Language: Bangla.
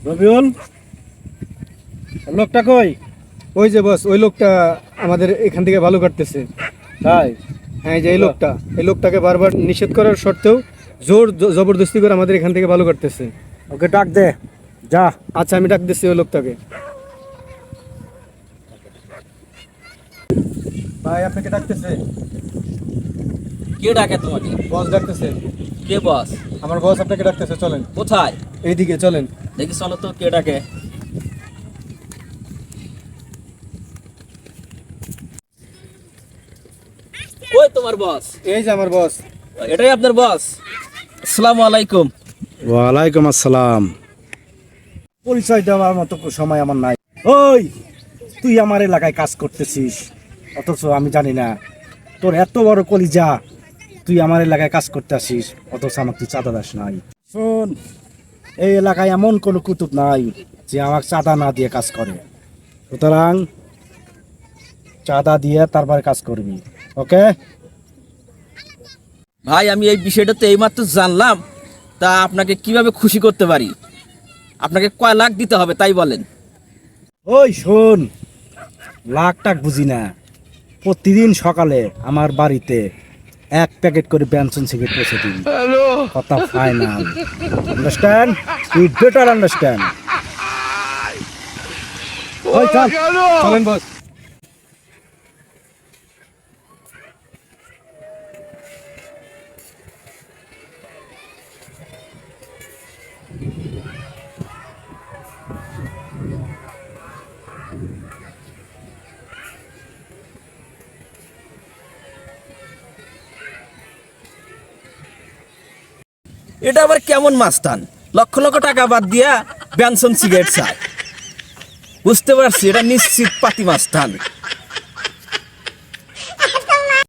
রবিউল, লোকটা কই? ওই যে বস, ওই লোকটা আমাদের এখান থেকে ভালো কাটতেছে। তাই? হ্যাঁ, এই লোকটাকে বারবার নিষেধ করার সত্ত্বেও জবরদস্তি করে আমাদের এখান থেকে ভালো কাটতেছে। ওকে ডাক দে, যা। আচ্ছা, আমি ডাক দিচ্ছি ওই লোকটাকে। ভাই, আপনাকে ডাকতেছে। কে ডাকে তোমাকে? বস ডাকতেছে। কে বস? আমার বস আপনাকে ডাকতেছে, চলেন। কোথায়? এইদিকে চলেন। দেখি চলো তো কে ডাকে। ওই তোমার বস? এই যে আমার বস। এটাই আপনার বস? আসসালামু আলাইকুম। ওয়ালাইকুম আসসালাম। পরিচয় দেওয়ার মতো সময় আমার নাই। ওই, তুই আমার এলাকায় কাজ করতেছিস, অথচ আমি জানি না তোর এত বড় কলিজা। তুই আমার এলাকায় কাজ করতে আসিস, অথচ আমার তুই চাঁদা দাস নাই। শোন, এই এলাকায় এমন কোনো কুতুব নাই যে আমাকে চাঁদা না দিয়ে কাজ করে, সুতরাং চাঁদা দিয়ে তারপরে কাজ করবি, ওকে? ভাই, আমি এই বিষয়টা তো এইমাত্র জানলাম। তা আপনাকে কিভাবে খুশি করতে পারি? আপনাকে কয় লাখ দিতে হবে তাই বলেন। ওই শোন, লাখ টাক বুঝি না, প্রতিদিন সকালে আমার বাড়িতে 1 প্যাকেট করে বেনসন সিগারেট পৌঁছে দিন। কথা final, understand? You better understand. ওই চল, চলেন বস। এটা আবার কেমন মাস্তান? লক্ষ লক্ষ টাকা বাদ দিয়া বেনসন সিগারেট চায়। বুঝতে পারছি, এটা নিশ্চিত পাতি মাস্তান।